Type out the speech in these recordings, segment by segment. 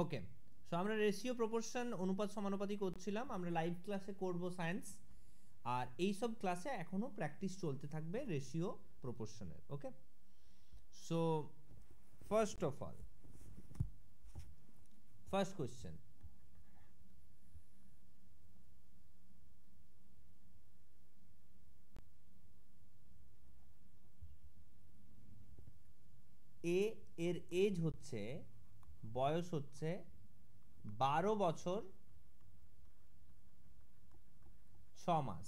ওকে, so আমরা ratio proportion অনুপাত সমানুপাতি করছিলাম, আমরা লাইভ ক্লাসে করব সায়েন্স, আর এই সব ক্লাসে এখনো প্র্যাকটিস চলতে থাকবে রেশিও প্রপোর্শনের। Okay, so first of all, first question, A এর এজ হচ্ছে, বয়স হচ্ছে 12 বছর 6 মাস,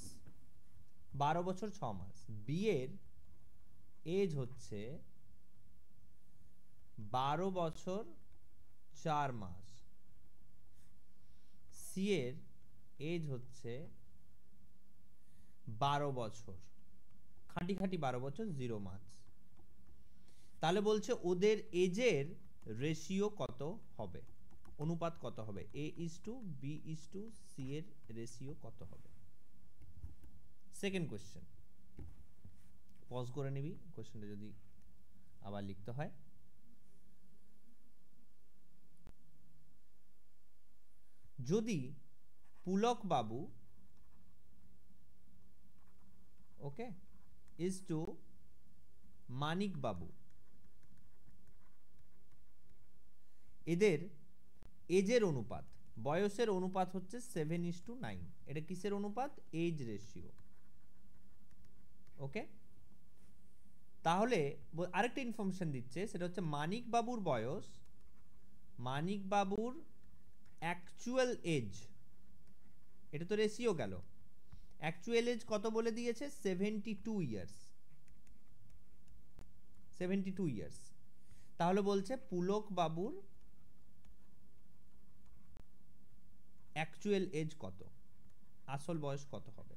12 বছর 6 মাস। বি এর এজ হচ্ছে 12 বছর 4 মাস। সি এর এজ হচ্ছে 12 বছর, খাঁটি খাঁটি 12 বছর 0 মাস। তাহলে বলছে ওদের এজের রেশিও কত হবে, অনুপাত কত হবে, A is to B is to C এর রেশিও কত হবে। সেকেন্ড কোশ্চেন, পজ করে নিবি কোশ্চেনটা যদি আবার লিখতে হয়। যদি পুলক বাবু, ওকে, ইজ টু মানিক বাবু, এদের এজের অনুপাত, বয়সের অনুপাত হচ্ছে 7:9, এটা কিসের অনুপাত, এজ রেশিও। ওকে, তাহলে আরেকটা ইনফরমেশন দিচ্ছে, সেটা হচ্ছে মানিক বাবুর বয়স, মানিক বাবুর অ্যাকচুয়াল এজ, এটা তো রেশিও গেল, অ্যাকচুয়াল এজ কত বলে দিয়েছে, 72 ইয়ার্স, 72 ইয়ার্স। তাহলে বলছে পুলক বাবুর অ্যাকচুয়াল এজ কত, আসল বয়স কত হবে।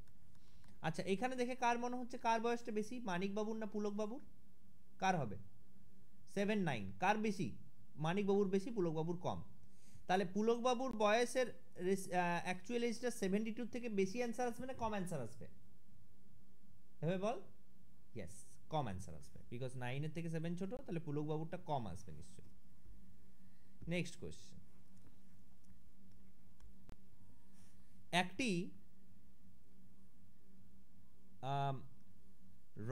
আচ্ছা, এখানে দেখে কার মনে হচ্ছে কার বয়সটা বেশি, মানিক বাবুর না পুলক বাবুর, কার হবে, 7-9, কার বেশি, মানিক বাবুর বেশি পুলক বাবুর কম। তাহলে পুলক বাবুর বয়সের অ্যাকচুয়াল এজটা 72 থেকে বেশি অ্যান্সার আসবে না কম অ্যান্সার আসবে, ভেবে বল। ইয়েস, কম অ্যান্সার আসবে, বিকজ 9 এর থেকে 7 ছোট, তাহলে পুলক বাবুরটা কম আসবে নিশ্চয়ই। নেক্সট কোশ্চেন, একটি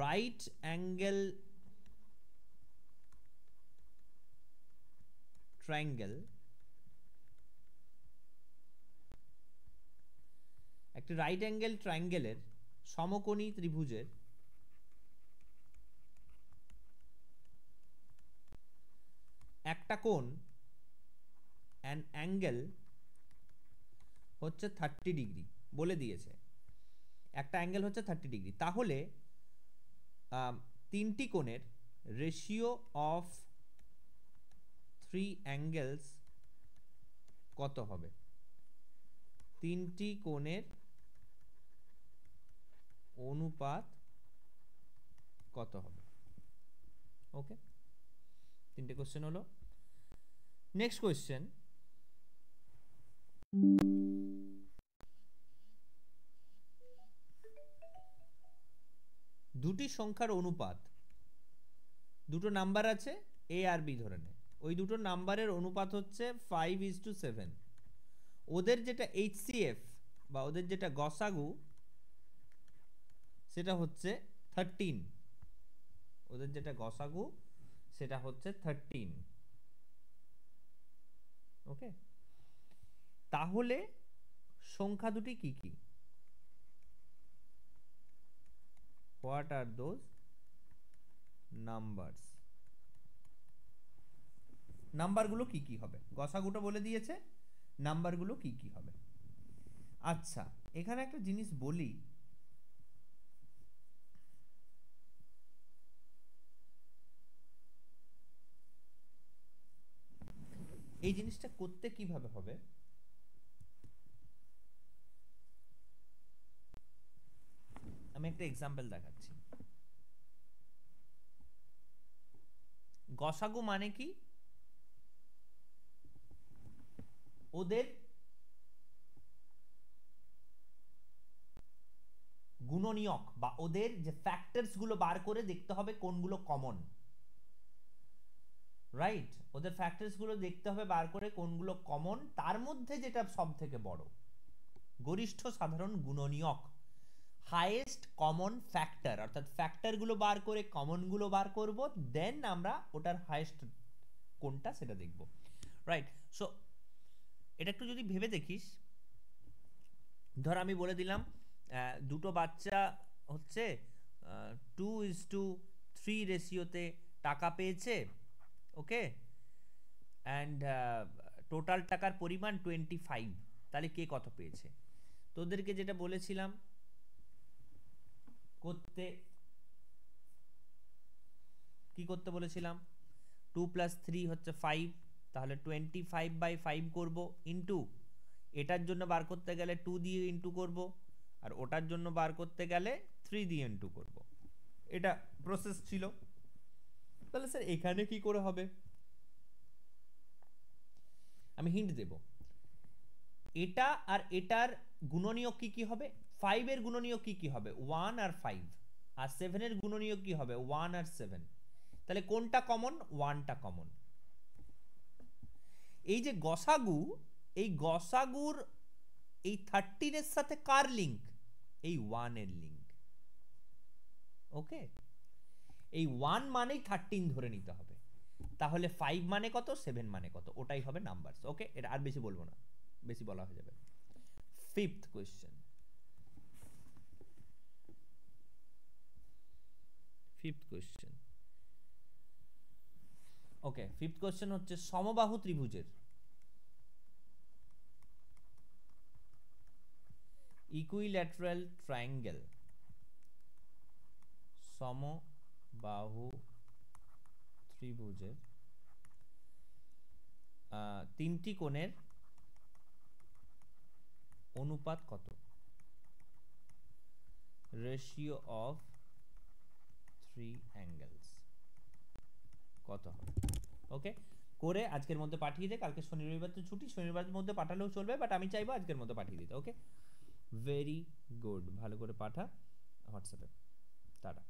রাইট অ্যাঙ্গেল ট্রায়াঙ্গেল, একটি রাইট অ্যাঙ্গেল ট্রায়াঙ্গেলের সমকোণী ত্রিভুজের একটা কোণ অ্যান অ্যাঙ্গেল হচ্ছে 30 ডিগ্রি বলে দিয়েছে, একটা অ্যাঙ্গেল হচ্ছে 30 ডিগ্রি, তাহলে তিনটি কোণের রেশিও অফ 3 অ্যাঙ্গেলস কত হবে, তিনটি কোণের অনুপাত কত হবে। ওকে, তিনটে কোশ্চেন হলো। নেক্সট কোশ্চেন, দুটি সংখ্যার অনুপাত, দুটো নাম্বার আছে এ আর বি ধরে নে, ওই দুটো নাম্বারের অনুপাত হচ্ছে 5:7, ওদের যেটা এইচসিএফ বা ওদের যেটা গসাগু সেটা হচ্ছে 13, ওদের যেটা গসাগু সেটা হচ্ছে 13। ওকে, তাহলে সংখ্যা দুটি কি কি, হোয়াট আর দোজ নাম্বারস, নাম্বারগুলো কি কি হবে, গসাগুটা বলে দিয়েছে, নাম্বারগুলো কি কি হবে। আচ্ছা, এখানে একটা জিনিস বলি, এই জিনিসটা করতে কিভাবে হবে, আমি একটা এক্সাম্পল দেখাচ্ছি। গসাগু মানে কি, ওদের গুণনীয়ক বা ওদের যে ফ্যাক্টরস গুলো বার করে দেখতে হবে কোনগুলো কমন, রাইট, ওদের ফ্যাক্টরস গুলো দেখতে হবে বার করে কোনগুলো কমন, তার মধ্যে যেটা সব থেকে বড় গরিষ্ঠ সাধারণ গুণনীয়ক, হাইয়েস্ট কমন ফ্যাক্টর, অর্থাৎ ফ্যাক্টরগুলো বার করে কমনগুলো বার করব, দেন আমরা ওটার হাইয়েস্ট কোনটা সেটা দেখব। রাইট, সো এটা একটু যদি ভেবে দেখিস, ধর আমি বলে দিলাম দুটো বাচ্চা হচ্ছে 2:3 রেশিওতে টাকা পেয়েছে, ওকে, অ্যান্ড টোটাল টাকার পরিমাণ 25, তাহলে কে কত পেয়েছে? তোদেরকে যেটা বলেছিলাম করতে, কি করতে বলেছিলাম, 2+3 হচ্ছে 5, তাহলে 25/5 করব, ইন্টু এটার জন্য বার করতে গেলে 2 দিয়ে ইন্টু করব, আর ওটার জন্য বার করতে গেলে 3 দিয়ে ইন্টু করব। এটা প্রসেস ছিল। তাহলে স্যার এখানে কি করে হবে? আমি হিন্ট দেব, এটা আর এটার গুণনীয়ক কি কি হবে? 5 এর গুণনীয়ক কি কি হবে? 1 আর 5। আর 7 এর গুণনীয়ক কি হবে? 1 আর 7। তাহলে কোনটা কমন? 1টা কমন। এই যে গসাগু, এই গসাগুর এই 13 এর সাথে কার লিংক? এই 1 এর লিংক। ওকে, এই 1 মানেই 13 ধরে নিতে হবে। তাহলে 5 মানে কত, 7 মানে কত, ওটাই হবে নাম্বারস। ওকে, এটা আর বেশি বলবো না, বেশি বলা হয়ে যাবে। ফিফথ কোশ্চেন, ফিফথ কোশ্চেন, ওকে, ফিফথ কোশ্চেন হচ্ছে সমবাহু ত্রিভুজের ইকুইল্যাটারাল ট্রায়াঙ্গেল, সমবাহু ত্রিভুজের তিনটি কোণের অনুপাত কত? রেশিও অফ 3 অ্যাঙ্গেলস কত হবে? ওকে, করে আজকের মধ্যে পাঠিয়ে দে। কালকে শনি রবিবার তো ছুটি, শনিবারের মধ্যে পাঠালেও চলবে, বাট আমি চাইবো আজকের মধ্যে পাঠিয়ে দিতে। ওকে, ভেরি গুড, ভালো করে পাঠা হোয়াটসঅ্যাপে। টাটা।